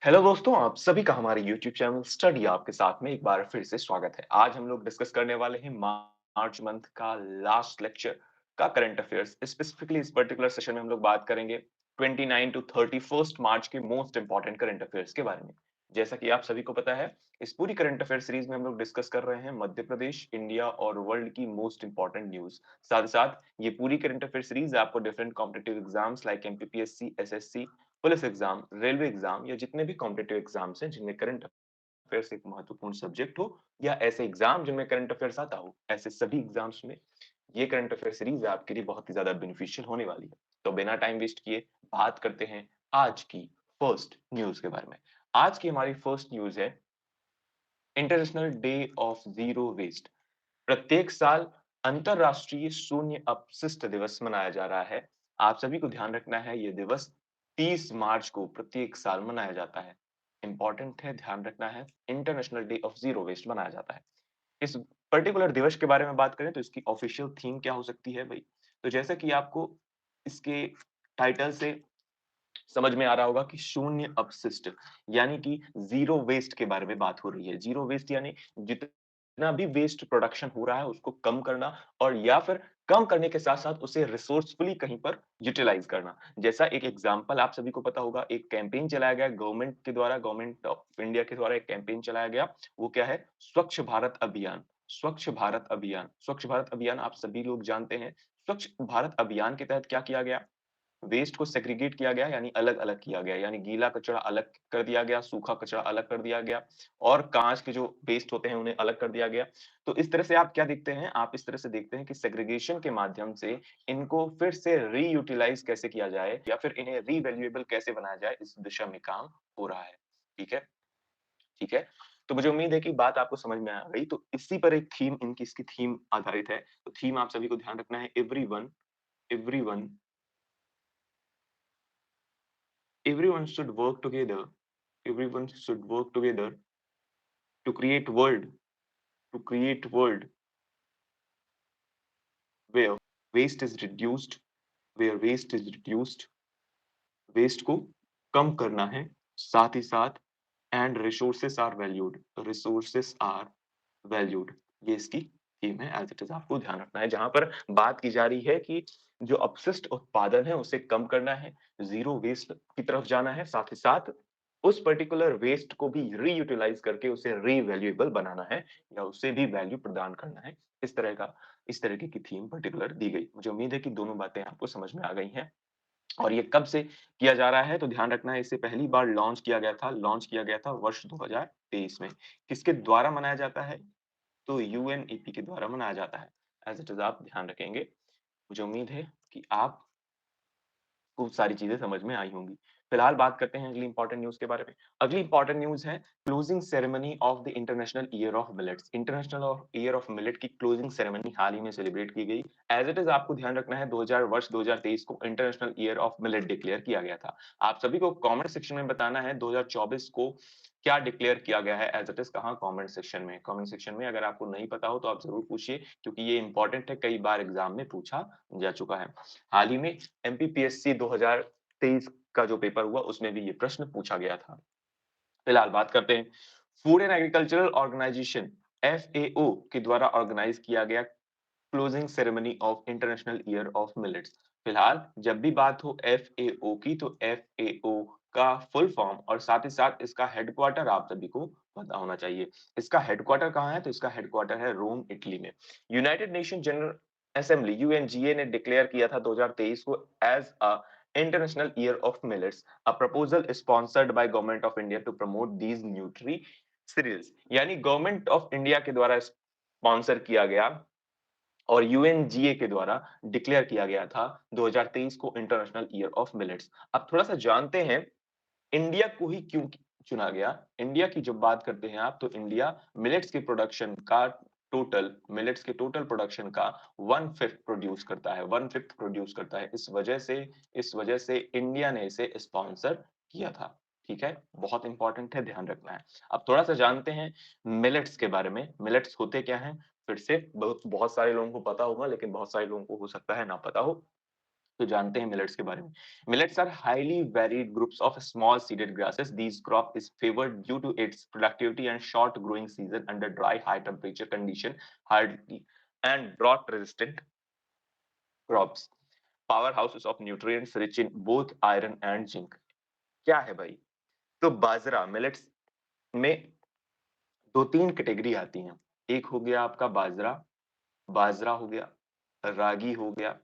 Hello दोस्तों, आप सभी का हमारे यूट्यूब चैनल स्टडी आपके साथ में एक बार फिर से स्वागत है। आज हम लोग डिस्कस करने वाले हैं मार्च मंथ का लास्ट लेक्चर का करंट अफेयर्स। स्पेसिफिकली इस पर्टिकुलर सेशन में हम लोग बात करेंगे 29 टू 31 मार्च के मोस्ट इंपॉर्टेंट करंट अफेयर्स के बारे में। जैसा कि आप सभी को पता है, इस पूरी करंट अफेयर सीरीज में हम लोग डिस्कस कर रहे हैं मध्य प्रदेश, इंडिया और वर्ल्ड की मोस्ट इंपॉर्टेंट न्यूज। साथ ही साथ ये पूरी करंट अफेयर सीरीज आपको different competitive exams like MPPSC, SSC, police exam, railway exam या जितने भी कॉम्पिटिटिव एग्जाम्स हैं जिनमें करंट अफेयर्स एक महत्वपूर्ण सब्जेक्ट हो या ऐसे एग्जाम जिनमें करंट अफेयर्स आता हो, ऐसे सभी एग्जाम्स में ये करंट अफेयर सीरीज आपके लिए बहुत ही ज्यादा बेनिफिशियल होने वाली है। तो बिना टाइम वेस्ट किए बात करते हैं आज की फर्स्ट न्यूज के बारे में। आज की हमारी फर्स्ट न्यूज है international day of zero waste. प्रत्येक साल अंतरराष्ट्रीय शून्य अपशिष्ट दिवस मनाया जा रहा है। आप सभी को ध्यान रखना है, यह दिवस 30 मार्च को प्रत्येक साल मनाया जाता है। इंपॉर्टेंट है, ध्यान रखना है, international day of zero waste मनाया जाता है। इस पर्टिकुलर दिवस के बारे में बात करें तो इसकी ऑफिशियल थीम क्या हो सकती है भाई? तो जैसा कि आपको इसके टाइटल से समझ में आ रहा होगा कि शून्य अपशिष्ट यानी कि जीरो वेस्ट के बारे में बात हो रही है। जीरो वेस्ट यानी जितना भी वेस्ट प्रोडक्शन हो रहा है उसको कम करना, और या फिर कम करने के साथ साथ उसे रिसोर्सफुली कहीं पर यूटिलाइज करना। जैसा एक एग्जांपल आप सभी को पता होगा, एक कैंपेन चलाया गया गवर्नमेंट के द्वारा, गवर्नमेंट ऑफ इंडिया के द्वारा एक कैंपेन चलाया गया। वो क्या है? स्वच्छ भारत अभियान। स्वच्छ भारत अभियान, स्वच्छ भारत अभियान आप सभी लोग जानते हैं। स्वच्छ भारत अभियान के तहत क्या किया गया? वेस्ट को सेग्रीगेट किया गया, यानी अलग-अलग किया गया, यानी गीला कचरा अलग कर दिया गया, सूखा कचरा अलग कर दिया गया और काँच के जो वेस्ट होते हैं उन्हें अलग कर दिया गया। तो इस तरह से आप क्या देखते हैं? आप इस तरह से देखते हैं कि सेग्रीगेशन के माध्यम से इनको फिर से रीयूटिलाइज़ कैसे किया जाए या फिर इन्हें रीवैल्यूएबल कैसे बनाया जाए, इस दिशा में काम हो रहा है। ठीक है? ठीक है? तो मुझे उम्मीद है कि बात आपको समझ में आ गई। तो इसी पर एक थीम इनकी इसकी थीम आधारित है। तो थीम आप सभी को ध्यान रखना है, everyone everyone everyone should work together. Everyone should work together to create world, to create world where waste is reduced, where waste is reduced, waste को कम करना है, साथ ही साथ and resources are valued, resources are valued. ये इसकी theme है, as it is आपको ध्यान रखना है, जहां पर बात की जा रही है कि जो अपशिष्ट उत्पादन है उसे कम करना है, जीरो वेस्ट की तरफ जाना है, साथ ही साथ उस पर्टिकुलर वेस्ट को भी रीयूटिलाइज करके उसे रीवैल्यूएबल बनाना है या उसे भी वैल्यू प्रदान करना है। इस तरीके की थीम पर्टिकुलर दी गई। मुझे उम्मीद है कि दोनों बातें आपको समझ में आ गई हैं। और ये कब से किया जा रहा है? तो ध्यान रखना है, इसे पहली बार लॉन्च किया गया था वर्ष 2023 में। किसके द्वारा मनाया जाता है? तो यूएनईपी के द्वारा मनाया जाता है। एज़ इट इज़ आप ध्यान रखेंगे। मुझे उम्मीद है कि आप को सारी चीज़ें समझ में आई होंगी। फिलहाल बात करते हैं अगली इंपॉर्टेंट न्यूज़ के बारे में। अगली इंपॉर्टेंट न्यूज़ है closing ceremony of the international year of millets. International of year of millet की क्लोजिंग सेरेमनी हाल ही में सेलिब्रेट की गई। एज़ इट इज़ आपको ध्यान रखना है, 2023 को international year of millet declare किया गया था। आप सभी को कमेंट सेक्शन में बताना है 2024 को क्या डिक्लेयर किया गया है, एज़ इट इज़ कहाँ? कमेंट सेक्शन में। कमेंट सेक्शन में अगर आपको नहीं पता हो तो आप ज़रूर पूछिए, क्योंकि ये इंपॉर्टेंट है, कई बार एग्ज़ाम में पूछा जा चुका है। हाल ही में एमपीपीएससी 2023 का जो पेपर हुआ उसमें भी ये प्रश्न पूछा गया था। फिलहाल बात करते हैं food and agricultural organisation FAO के द्वारा ऑर्गेनाइज किया गया closing ceremony of international year of millets. फिलहाल जब भी बात हो एफएओ की तो एफएओ का फुल फॉर्म और साथ ही साथ इसका हेडक्वार्टर आप सभी को पता होना चाहिए। इसका हेडक्वार्टर कहाँ है? तो इसका हेडक्वार्टर है रोम, इटली में। United Nation General Assembly UNGA ने डिक्लेयर किया था 2023 को as a international year of millets, a proposal sponsored by government of India to promote these nutri cereals. यानी गवर्नमेंट ऑफ इंडिया के द्वारा स्पॉन्सर किया गया और यूएनजीए के द्वारा डिक्लेयर किया गया था 2023 को इंटरनेशनल ईयर ऑफ मिलेट्स। अब थोड़ा सा जानते हैं इंडिया को ही क्यों चुना गया। इंडिया की जब बात करते हैं आप तो इंडिया मिलेट्स के टोटल प्रोडक्शन का 1/5 प्रोड्यूस करता है, 1/5 प्रोड्यूस करता है। इस वजह से इंडिया ने इसे स्पॉन्सर किया था। ठीक है, बहुत इंपॉर्टेंट है, ध्यान रखना है। अब थोड़ा सा जानते हैं मिलेट्स के बारे में। मिलेट्स होते क्या हैं? फिर से बहुत बहुत सारे लोगों को पता होगा, लेकिन बहुत सारे लोगों को हो सकता है ना पता हो। तो जानते हैं मिलेट्स के बारे में। Millets are highly varied groups of small seeded grasses. This crop is favoured due to its productivity and short growing season under dry high temperature condition, hardy and drought resistant crops, power houses of nutrients rich in both iron and zinc. क्या है भाई? तो बाजरा millets में दो तीन category आती हैं। एक हो गया आपका बाजरा, बाजरा हो गया, रागी हो गया,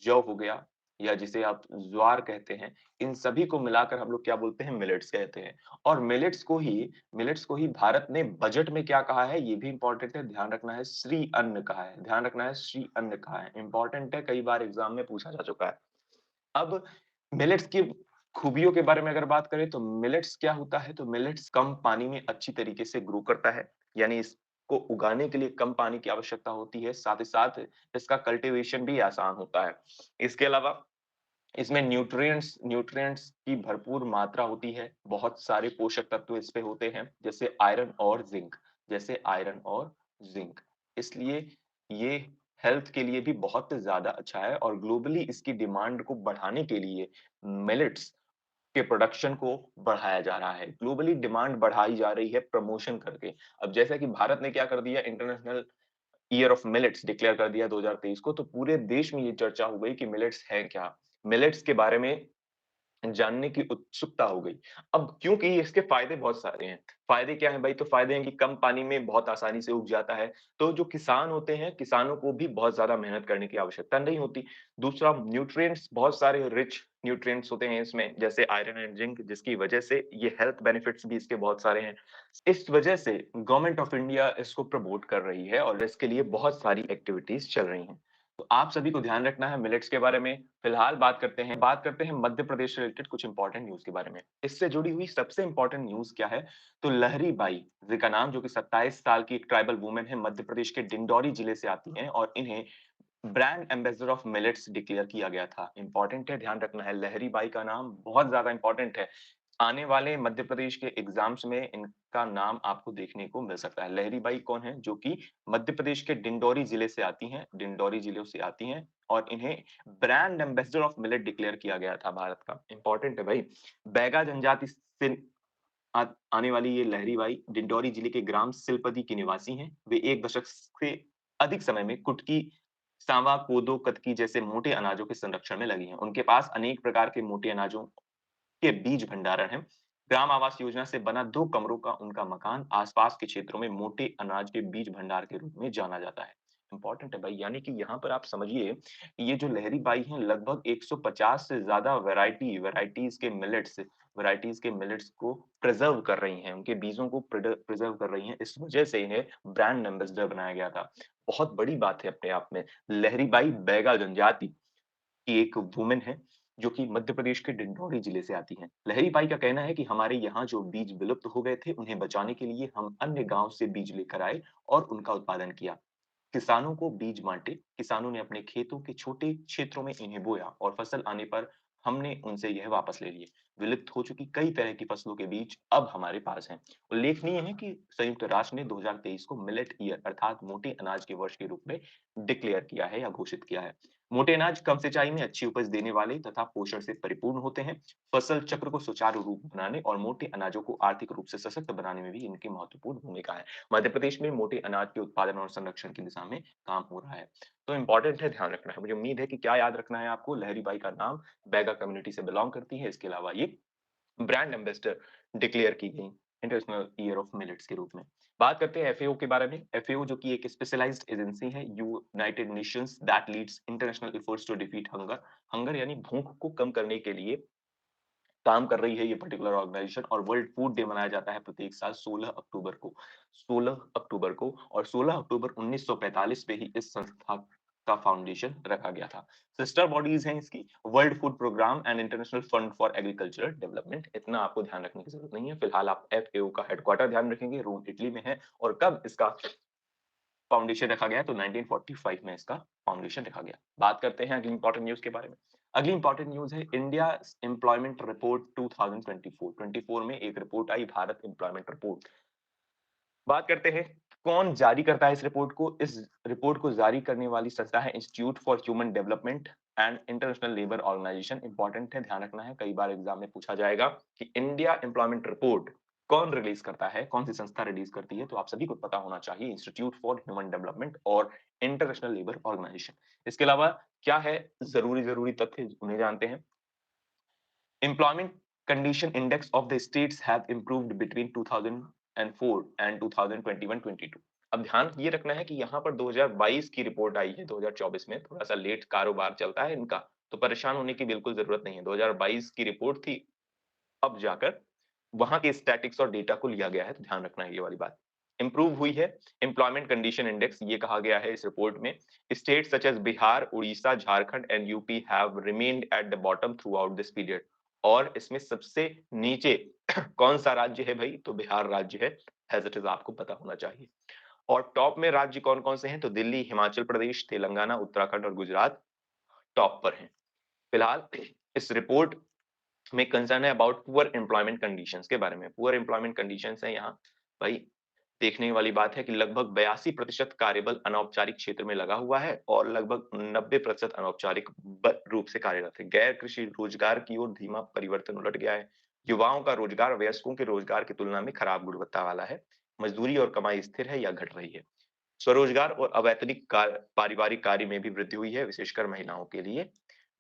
जौ हो गया, या जिसे आप ज्वार कहते हैं। इन सभी को मिलाकर हम लोग क्या बोलते हैं? मिलेट्स कहते हैं। और मिलेट्स को ही भारत ने बजट में क्या कहा है, ये भी इंपॉर्टेंट है, ध्यान रखना है, श्री अन्न कहा है। ध्यान रखना है, श्री अन्न कहा है, इंपॉर्टेंट है, कई बार एग्जाम में पूछा जा चुका है। अब मिलेट्स की खूबियों के बारे में अगर बात करें तो मिलेट्स क्या होता है? तो मिलेट्स कम पानी में अच्छी तरीके से ग्रो करता है, यानी इसको उगाने के लिए कम पानी की आवश्यकता होती है, साथ ही साथ इसका कल्टीवेशन भी आसान होता है। इसके अलावा इसमें न्यूट्रिएंट्स न्यूट्रिएंट्स की भरपूर मात्रा होती है, बहुत सारे पोषक तत्व इस पे होते हैं, जैसे आयरन और जिंक, जैसे आयरन और जिंक। इसलिए ये हेल्थ के लिए भी बहुत ज़्यादा अच्छा है, और ग्लोबली इसकी डिमांड को बढ़ाने के लिए मिलेट्स के प्रोडक्शन को बढ़ाया जा रहा है। ग्लोबली डिमांड बढ़ाई जा रही है प्रमोशन करके। अब जैसा कि भारत ने क्या कर दिया, international year of millets declare कर दिया 2023 को, तो पूरे देश में ये चर्चा हो गई कि मिलेट्स है क्या? मिलेट्स के बारे में जानने की उत्सुकता हो गई। अब क्योंकि इसके फ़ायदे बहुत सारे हैं। फ़ायदे क्या हैं भाई? तो फ़ायदे हैं कि कम पानी में बहुत आसानी से उग जाता है। तो जो किसान होते हैं, किसानों को भी बहुत ज़्यादा मेहनत करने की आवश्यकता नहीं होती। दूसरा, न्यूट्रिएंट्स बहुत सारे रिच न्यूट्रिएंट्स होते हैं इसमें, जैसे आयरन एंड जिंक, जिसकी वजह से ये हेल्थ बेनिफिट्स भी इसके बहुत सारे हैं। इस वजह से गवर्नमेंट ऑफ इंडिया इसको प्रमोट कर रही है और इसके लिए बहुत सारी एक्टिविटीज़ चल रही हैं। तो आप सभी को ध्यान रखना है मिलेट्स के बारे में। फिलहाल बात करते हैं मध्य प्रदेश से रिलेटेड कुछ इंपॉर्टेंट न्यूज़ के बारे में। इससे जुड़ी हुई सबसे इंपॉर्टेंट न्यूज़ क्या है? तो लहरी बाई, जिनका नाम, जो कि 27 साल की एक ट्राइबल वुमन है, मध्य प्रदेश के डिंडौरी जिले से आती हैं, और इन्हें brand ambassador of millets declare किया गया था। इंपॉर्टेंट है, ध्यान रखना है, लहरी बाई का नाम बहुत ज्यादा इंपॉर्टेंट है। आने वाले मध्य प्रदेश के एग्जाम्स में इनका नाम आपको देखने को मिल सकता है। लहरी बाई कौन है? जो कि मध्य प्रदेश के डिंडौरी जिले से आती हैं, डिंडौरी जिले से आती हैं, और इन्हें brand ambassador of millet declare किया गया था भारत का। इंपॉर्टेंट है भाई। बैगा जनजाति से आने वाली ये लहरी बाई डिंडौरी जिले के ग्राम सिलपदी की निवासी हैं। वे 1 दशक से अधिक समय में कुटकी, सांवा, कोदो, कतकी जैसे मोटे अनाजों के संरक्षण में लगी हैं। उनके पास अनेक प्रकार के मोटे अनाजों के बीज भंडारण है। ग्राम आवास योजना से बना 2 कमरों का उनका मकान आसपास के क्षेत्रों में मोटे अनाज के बीज भंडार के रूप में जाना जाता है। इंपॉर्टेंट है भाई, यानी कि यहाँ पर आप समझिए, ये जो लहरी बाई हैं, लगभग 150 से ज्यादा वैरायटीज के मिलेट्स को प्रिजर्व कर रही हैं, उनके बीजों को प्रिजर्व कर रही हैं। इस वजह से इन्हें ब्रांड एम्बेसडर बनाया गया था। बहुत बड़ी बात है अपने आप में। लहरी बाई बैगा जनजाति की एक वुमन है, जो कि मध्य प्रदेश के डिंडौरी जिले से आती हैं। लहरी बाई का कहना है कि हमारे यहाँ जो बीज विलुप्त हो गए थे, उन्हें बचाने के लिए हम अन्य गाँव से बीज लेकर आए और उनका उत्पादन किया। किसानों को बीज बाँटे, किसानों ने अपने खेतों के छोटे क्षेत्रों में इन्हें बोया, और फसल आने पर हमने उनसे यह वापस ले लिए। विलुप्त हो चुकी कई तरह की फसलों के बीज अब हमारे पास हैं। उल्लेखनीय है कि संयुक्त राष्ट्र ने 2023 को मिलेट ईयर, अर्थात मोटे अनाज के वर्ष के रूप में डिक्लेयर किया है या घोषित किया है। मोटे अनाज कम सिंचाई में अच्छी उपज देने वाले तथा पोषण से परिपूर्ण होते हैं। फसल चक्र को सुचारू रूप बनाने और मोटे अनाजों को आर्थिक रूप से सशक्त बनाने में भी इनकी महत्वपूर्ण भूमिका है। मध्य प्रदेश में मोटे अनाज के उत्पादन और संरक्षण की दिशा में काम हो रहा है। तो इम्पोर्टेंट है, ध्यान रखना है। मुझे उम्मीद है कि क्या याद रखना है आपको, लहरी बाई का नाम, बैगा कम्युनिटी से बिलॉन्ग करती है। इसके अलावा ये ब्रांड एम्बेसडर डिक्लेयर की गई इंटरनेशनल ईयर ऑफ मिलेट्स के रूप में। बात करते हैं एफएओ के बारे में। एफएओ जो कि एक स्पेशलाइज्ड एजेंसी है, United Nations that leads international efforts to defeat hunger. Hunger यानी भूख को कम करने के लिए काम कर रही है ये पर्टिकुलर ऑर्गेनाइजेशन, और वर्ल्ड फूड डे मनाया जाता है प्रत्येक साल 16 अक्टूबर को। 16 अक्टूबर को, और 16 अक्टूबर 1945 में ही इस संस्था का फाउंडेशन रखा गया था। सिस्टर बॉडीज हैं इसकी World Food Programme and International Fund for Agricultural Development. इतना आपको ध्यान रखने की जरूरत नहीं है। फिलहाल आप एफएओ का हेडक्वार्टर ध्यान रखेंगे, रोम इटली में है, और कब इसका फाउंडेशन रखा गया, तो 1945 में इसका फाउंडेशन रखा गया। बात करते हैं अगली इंपॉर्टेंट न्यूज़ के बारे में। अगली इंपॉर्टेंट न्यूज़ है इंडिया एम्प्लॉयमेंट रिपोर्ट 2024। 24 में एक रिपोर्ट आई, भारत एम्प्लॉयमेंट रिपोर्ट। बात करते हैं कौन जारी करता है इस रिपोर्ट को। इस रिपोर्ट को जारी करने वाली संस्था है Institute for Human Development. And International Labour Organization important है, ध्यान रखना है, कई बार एग्जाम में पूछा जाएगा कि इंडिया एम्प्लॉयमेंट रिपोर्ट कौन रिलीज करता है, कौन सी संस्था रिलीज करती है, तो आप सभी को पता होना चाहिए इंस्टीट्यूट फॉर ह्यूमन डेवलपमेंट और इंटरनेशनल लेबर ऑर्गेनाइजेशन। इसके अलावा क्या है जरूरी जरूरी तथ्य उन्हें जानते हैं। Employment condition index of the states have improved between 2004 and 2021-22। अब ध्यान ये रखना है कि यहाँ पर 2022 की रिपोर्ट आई है, 2024 में थोड़ा सा लेट कारोबार चलता है इनका, तो परेशान होने की बिल्कुल जरूरत नहीं है। 2022 की रिपोर्ट थी, अब जाकर वहां के स्टैटिक्स और डेटा को लिया गया है, तो ध्यान रखना है ये वाली बात। इंप्रूव हुई है एम्प्लॉयमेंट कंडीशन इंडेक्स, ये कहा गया है इस रिपोर्ट में। State such as Bihar, Orissa, Jharkhand and UP have remained at the bottom throughout this period. और इसमें सबसे नीचे कौन सा राज्य है भाई, तो बिहार राज्य है, एज इट इज आपको पता होना चाहिए। और टॉप में राज्य कौन कौन से हैं, तो दिल्ली, हिमाचल प्रदेश, तेलंगाना, उत्तराखंड और गुजरात टॉप पर हैं। फिलहाल इस रिपोर्ट में कंसर्न है अबाउट पुअर एम्प्लॉयमेंट कंडीशंस के बारे में। पुअर एम्प्लॉयमेंट कंडीशंस है यहाँ भाई, देखने वाली बात है कि लगभग 82% कार्यबल अनौपचारिक क्षेत्र में लगा हुआ है और लगभग 90% अनौपचारिक रूप से कार्यरत है। गैर कृषि रोजगार की ओर धीमा परिवर्तन उलट गया है। युवाओं का रोजगार वयस्कों के रोजगार की तुलना में खराब गुणवत्ता वाला है। मजदूरी और कमाई स्थिर है या घट रही है। स्वरोजगार और अवैतनिक पारिवारिक कार्य में भी वृद्धि हुई है, विशेषकर महिलाओं के लिए।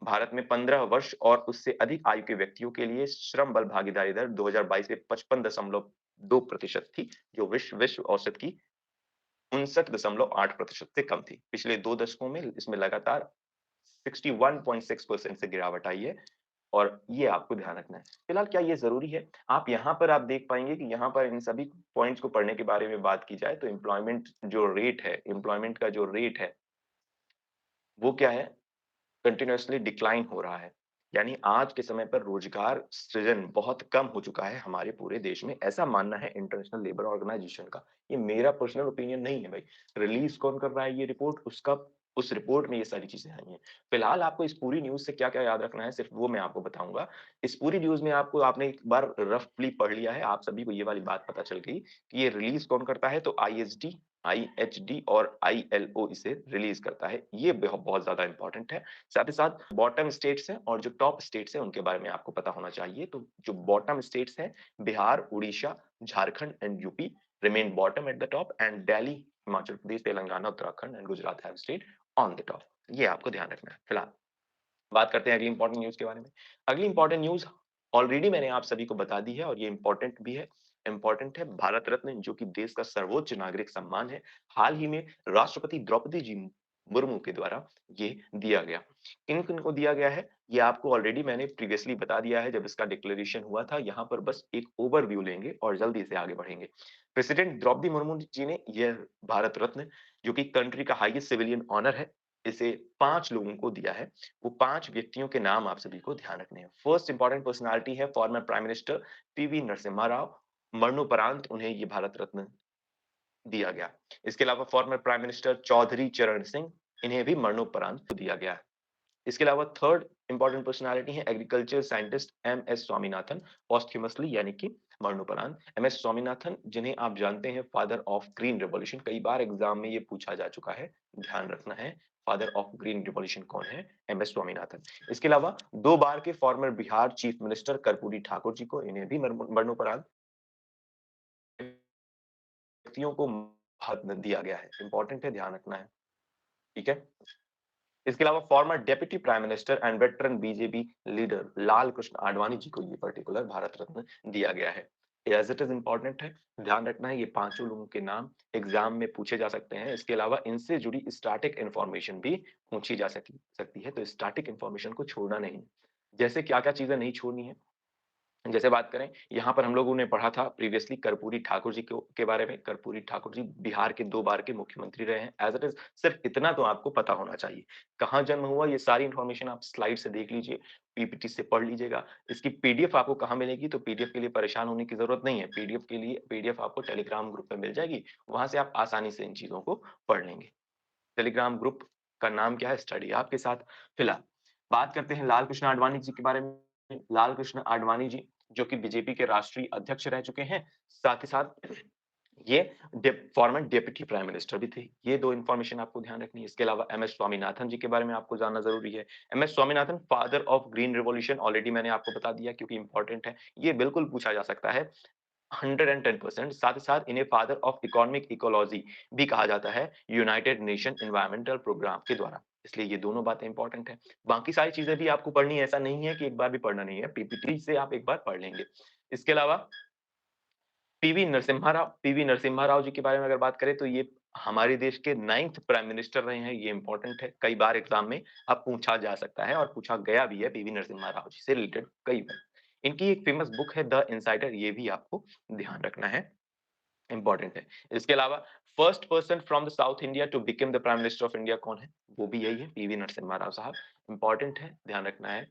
भारत में 15 वर्ष और उससे अधिक आयु के व्यक्तियों के लिए श्रम बल भागीदारी दर 2022 में 55.2% थी, जो विश्व औसत की 59.8% से कम थी। पिछले 2 दशकों में इसमें लगातार 61.6% से गिरावट आई है और ये आपको ध्यान रखना है। फिलहाल क्या ये ज़रूरी है? आप यहाँ पर आप देख पाएँगे कि यहाँ पर इन सभी पॉइंट्स को पढ़ने के बारे में बात की जाए तो एम्प्लॉयमेंट जो रेट है, एम्प्लॉयमेंट का जो रेट है, वो क्या है? कंटीन्यूअसली डिक्लाइन हो रहा है। यानी आज के समय पर रोजगार सृजन बहुत कम हो चुका है हमारे पूरे देश में, ऐसा मानना है इंटरनेशनल लेबर ऑर्गेनाइजेशन का। ये मेरा पर्सनल ओपिनियन नहीं है भाई। रिलीज़ कौन कर रहा है ये रिपोर्ट, उसका उस रिपोर्ट में ये सारी चीज़ें आई हैं। फिलहाल आपको इस पूरी न्यूज़ से क्या-क्या याद रखना है, सिर्फ़ वो मैं आपको बताऊँगा। इस पूरी न्यूज़ में आपको आपने एक बार रफली पढ़ लिया है, आप सभी को ये वाली बात पता चल गई कि ये रिलीज़ कौन करता है, तो आईएसडी, आईएचडी और आईएलओ इसे रिलीज़ करता है। ये बहुत ज़्यादा इम्पोर्टेंट है। साथ ही साथ बॉटम स्टेट्स हैं और जो टॉप स्टेट्स हैं उनके बारे में आपको पता होना चाहिए। तो जो बॉटम स्टेट्स हैं, Bihar, Orissa, Jharkhand and UP remain bottom at the top and Delhi, Himachal Pradesh, Telangana, Uttarakhand and Gujarat have stayed on the top. ये आपको ध्यान रखना है। फिलहाल बात करते हैं अगली इंपॉर्टेंट न्यूज़ के बारे में। अगली इंपॉर्टेंट न्यूज़ ऑलरेडी मैंने आप सभी को बता दी है और ये इम्पोर्टेंट भी है। इम्पोर्टेंट है भारत रत्न, जो कि देश का सर्वोच्च नागरिक सम्मान है। हाल ही में राष्ट्रपति द्रौपदी जी मुर्मू के द्वारा ये दिया गया। किन-किन को दिया गया है, ये आपको ऑलरेडी मैंने प्रीवियसली बता दिया है जब इसका डिक्लेरेशन हुआ था। यहाँ पर बस एक ओवरव्यू लेंगे और जल्दी से आगे बढ़ेंगे। प्रेसिडेंट द्रौपदी मुर्मू जी ने यह भारत रत्न, जो कि कंट्री का हाईएस्ट सिविलियन ऑनर है, इसे 5 लोगों को दिया है। वो 5 व्यक्तियों के नाम आप सभी को ध्यान रखने हैं। फर्स्ट इंपॉर्टेंट पर्सनैलिटी है former prime minister PV Narasimha Rao. मरणोपरांत उन्हें ये भारत रत्न दिया गया। इसके अलावा फॉर्मर प्राइम मिनिस्टर चौधरी चरण सिंह, इन्हें भी मरणोपरांत दिया गया है। इसके अलावा थर्ड इंपॉर्टेंट पर्सनैलिटी है एग्रीकल्चर साइंटिस्ट एमएस स्वामीनाथन, पोस्थ्यूमसली यानी कि मरणोपरांत। एमएस स्वामीनाथन, जिन्हें आप जानते हैं फादर ऑफ ग्रीन रिवॉल्यूशन, कई बार एग्जाम में ये पूछा जा चुका है, ध्यान रखना है। फादर ऑफ ग्रीन रिवॉल्यूशन कौन है? एमएस स्वामीनाथन। इसके अलावा 2 बार के former Bihar chief minister Karpoori Thakur ji को, इन्हें भी मरणोपरांत व्यक्तियों को दिया गया है। इंपॉर्टेंट है, ध्यान रखना है। ठीक है? इसके अलावा former deputy prime minister and veteran BJP leader Lal Krishna Advani ji को ये पर्टिकुलर भारत रत्न दिया गया है। एज इट इज इंपॉर्टेंट है, ध्यान रखना है, ये पांचों लोगों के नाम एग्जाम में पूछे जा सकते हैं। इसके अलावा इनसे जुड़ी स्टैटिक इंफॉर्मेशन भी पूछी जा सकती है, तो स्टैटिक इंफॉर्मेशन को छोड़ना नहीं। जैसे क्या क्या चीजें नहीं छोड़नी है, जैसे बात करें, यहाँ पर हम लोगों ने पढ़ा था प्रीवियसली कर्पूरी ठाकुर जी के बारे में। कर्पूरी ठाकुर जी बिहार के 2 बार के मुख्यमंत्री रहे हैं। एज़ इट इज़ सिर्फ इतना तो आपको पता होना चाहिए। कहाँ जन्म हुआ, ये सारी इन्फॉर्मेशन आप स्लाइड से देख लीजिए, पीपीटी से पढ़ लीजिएगा। इसकी पीडीएफ आपको कहाँ मिलेगी, तो पीडीएफ के लिए परेशान होने की ज़रूरत नहीं है। पीडीएफ आपको टेलीग्राम ग्रुप में मिल जाएगी, वहाँ से आप आसानी से इन चीज़ों को पढ़ लेंगे। टेलीग्राम ग्रुप का नाम क्या है? स्टडी आप के साथ। फिलहाल बात करते हैं लाल कृष्ण आडवाणी जी के बारे में। लाल कृष्ण आडवाणी जी, जो कि बीजेपी के राष्ट्रीय अध्यक्ष रह चुके हैं, साथ ही साथ ये फॉर्मर डिप्टी प्राइम मिनिस्टर भी थे। ये 2 इन्फॉर्मेशन आपको ध्यान रखनी है। इसके अलावा एमएस स्वामीनाथन जी के बारे में आपको जानना ज़रूरी है। MS Swaminathan father of green revolution already मैंने आपको बता दिया क्योंकि इम्पोर्टेंट है। ये बिल्कुल पूछा जा सकता है 110% साथ ही साथ इन्हें फादर ऑफ इकोनॉमिक इकोलॉजी भी कहा जाता है यूनाइटेड नेशन एनवायरमेंटल प्रोग्राम के द्वारा। इसलिए ये दोनों बातें इंपॉर्टेंट है। बाकी सारी चीज़ें भी आपको पढ़नी है, ऐसा नहीं है कि एक बार भी पढ़ना नहीं है, पीपीटी से आप एक बार पढ़ लेंगे। इसके अलावा पीवी नरसिम्हा राव जी के बारे में अगर बात करें तो ये हमारे देश के 9th प्राइम मिनिस्टर रहे हैं, ये इंपॉर्टेंट है। कई बार एग्ज़ाम में अब पूछा जा सकता है और पूछा गया भी है पीवी नरसिम्हा राव जी से रिलेटेड कई बार। इनकी एक फेमस बुक है द इनसाइडर, ये भी आपको ध्यान रखना है, इंपॉर्टेंट है। इसके अलावा first person from the South India to become the Prime Minister of India कौन है? वो भी यही है, पीवी नरसिम्हा राव साहब। इंपॉर्टेंट है, ध्यान रखना है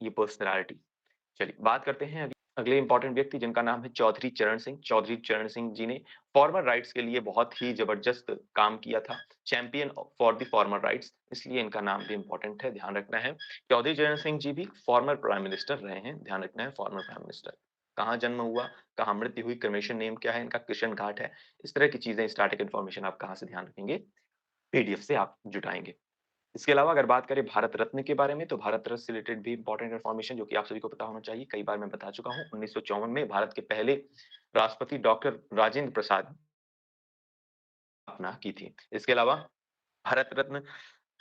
ये पर्सनैलिटी। चलिए बात करते हैं अभी अगले इंपॉर्टेंट व्यक्ति जिनका नाम है चौधरी चरण सिंह। चौधरी चरण सिंह जी ने फॉर्मर राइट्स के लिए बहुत ही जबरदस्त काम किया था, champion for the former rights, इसलिए इनका नाम भी इंपॉर्टेंट है, ध्यान रखना है। चौधरी चरण सिंह जी भी फॉर्मर प्राइम मिनिस्टर रहे हैं, ध्यान रखना है फॉर्मर प्राइम मिनिस्टर। कहाँ जन्म हुआ, कहाँ मृत्यु हुई, क्रिमेशन नेम क्या है इनका, किशन घाट है। इस तरह की चीजें, स्टैटिक इन्फॉर्मेशन आप कहाँ से ध्यान रखेंगे, पीडीएफ से आप जुटाएंगे। इसके अलावा अगर बात करें भारत रत्न के बारे में, तो भारत रत्न से रिलेटेड भी इंपॉर्टेंट इन्फॉर्मेशन जो कि आप सभी को पता होना चाहिए, कई बार मैं बता चुका हूँ। 1954 में भारत के पहले राष्ट्रपति डॉक्टर राजेंद्र प्रसाद स्थापना की थी। इसके अलावा भारत रत्न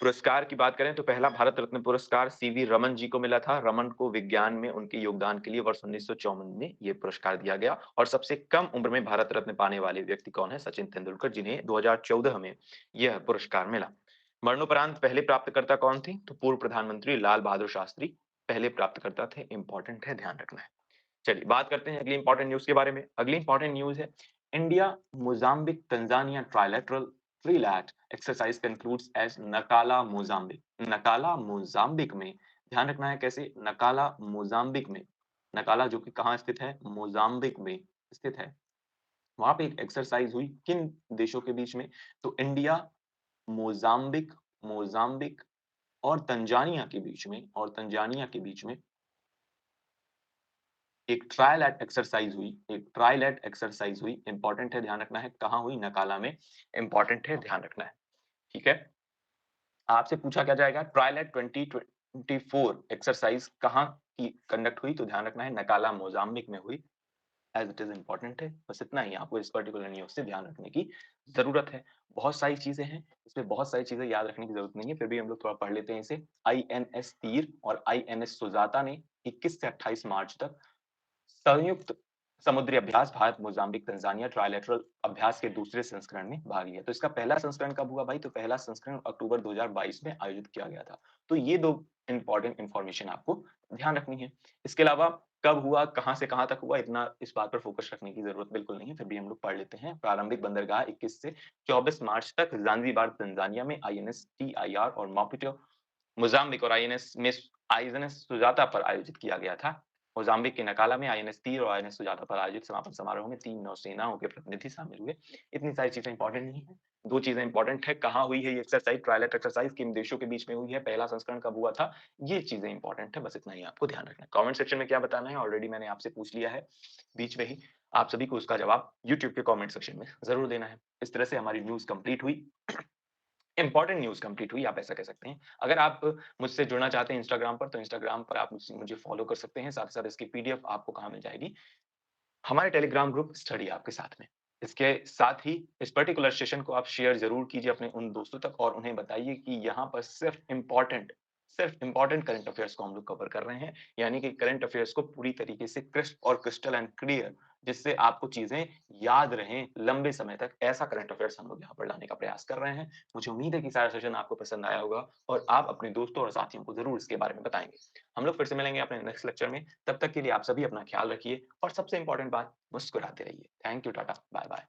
पुरस्कार की बात करें तो पहला भारत रत्न पुरस्कार सीवी रमन जी को मिला था। रमन को विज्ञान में उनके योगदान के लिए वर्ष 1954 में ये पुरस्कार दिया गया और सबसे कम उम्र में भारत रत्न पाने वाले व्यक्ति कौन है? सचिन तेंदुलकर, जिन्हें 2014 में यह पुरस्कार मिला। मरणोपरांत पहले प्राप्तकर्ता कौन थे? तो पूर्व प्रधानमंत्री लाल बहादुर शास्त्री पहले प्राप्तकर्ता थे। इंपॉर्टेंट है, ध्यान रखना है। चलिए बात करते हैं अगली इंपॉर्टेंट न्यूज़ के बारे में। अगली इंपॉर्टेंट न्यूज़ है India Mozambique Tanzania trilateral trilat exercise concludes as Nacala Mozambique. Nacala Mozambique में, ध्यान रखना है कैसे, नकाला मोजाम्बिक में, नकाला जो कि कहाँ स्थित है? मोजाम्बिक में स्थित है। वहां पे एक एक्सरसाइज हुई किन देशों के बीच में? तो इंडिया, मोजाम्बिक, मोजाम्बिक और तंजानिया के बीच में, और तंजानिया के बीच में एक ट्रायल एट एक्सरसाइज हुई, एक ट्रायल एट एक्सरसाइज हुई। इंपॉर्टेंट है, ध्यान रखना है कहाँ हुई? नकाला में। इंपॉर्टेंट है, ध्यान रखना है। ठीक है, आपसे पूछा क्या जाएगा ट्रायल एट 2024 एक्सरसाइज कहाँ की कंडक्ट हुई? तो ध्यान रखना है नकाला मोजाम्बिक में हुई। एज इट इज इंपॉर्टेंट है, बस इतना ही आपको इस पर्टिकुलर न्यूज से ध्यान रखने की जरूरत है। बहुत सारी चीजें हैं, इसमें बहुत सारी चीजें याद रखने की जरूरत नहीं है, फिर भी हम लोग थोड़ा पढ़ लेते हैं इसे। आईएनएस तीर और आईएनएस सुजाता ने 21 से 28 मार्च तक संयुक्त समुद्री अभ्यास भारत मोजाम्बिक तंजानिया ट्राइलेटरल अभ्यास के दूसरे संस्करण में भाग लिया। तो इसका पहला संस्करण कब हुआ भाई? तो पहला संस्करण अक्टूबर 2022 में आयोजित किया गया था। तो ये दो इंपॉर्टेंट इंफॉर्मेशन आपको ध्यान रखनी है। इसके अलावा कब हुआ, कहां से कहां तक हुआ, इतना इस बात पर फोकस रखने की जरूरत बिल्कुल नहीं है, फिर भी हम लोग पढ़ लेते हैं। प्रारंभिक बंदरगाह 21 से 24 मार्च तक जांजीबार तंजानिया में आईएनएस टीआईआर और मापुटो मोजाम्बिक और आईएनएस सुजाता पर आयोजित किया गया था। मोजाम्बिक के नकाला में आईएनएस तीर और आईएनएस सुजाता पर आयोजित समापन समारोह में 3 नौसेनाओं के प्रतिनिधि शामिल हुए। इतनी सारी चीजें इंपॉर्टेंट नहीं है। 2 चीजें इंपॉर्टेंट है, कहाँ हुई है ये एक्सरसाइज, ट्रायलेट एक्सरसाइज किन देशों के बीच में हुई है, पहला संस्करण कब हुआ था, ये चीजें इंपॉर्टेंट है, बस इतना ही आपको ध्यान रखना है। कमेंट सेक्शन में क्या बताना है ऑलरेडी मैंने आपसे पूछ लिया है बीच में ही। आप सभी को उसका जवाब यूट्यूब के कमेंट सेक्शन में जरूर देना है। इस तरह से हमारी न्यूज़ कंप्लीट हुई। इंपॉर्टेंट न्यूज़ कंप्लीट हुई, आप ऐसा कह सकते हैं। अगर आप मुझसे जुड़ना चाहते हैं इंस्टाग्राम पर, तो इंस्टाग्राम पर आप मुझसे मुझे फॉलो कर सकते हैं। साथ ही साथ इसकी पीडीएफ आपको कहाँ मिल जाएगी? हमारे टेलीग्राम ग्रुप स्टडी ऐप के साथ में। इसके साथ ही इस पर्टिकुलर सेशन को आप शेयर ज़रूर कीजिए अपने उन दोस्तों तक और उन्हें बताइए कि यहाँ पर सिर्फ इम्पोर्टेंट करंट अफेयर्स को हम लोग कवर कर रहे हैं। यानी कि करंट अफेयर्स को पूरी तरीके से क्रिस्प और क्रिस्टल एंड क्लियर, जिससे आपको चीज़ें याद रहें लंबे समय तक, ऐसा करंट अफेयर्स हम लोग यहाँ पर लाने का प्रयास कर रहे हैं। मुझे उम्मीद है कि सारा सेशन आपको पसंद आया होगा और आप अपने दोस्तों और साथियों को ज़रूर इसके बारे में बताएँगे। हम लोग फिर से मिलेंगे अपने नेक्स्ट लेक्चर में। तब तक के लिए आप सभी अपना ख्याल रखिए और सबसे इम्पोर्टेंट बात, मुस्कुराते रहिए। Thank you, tata, bye bye.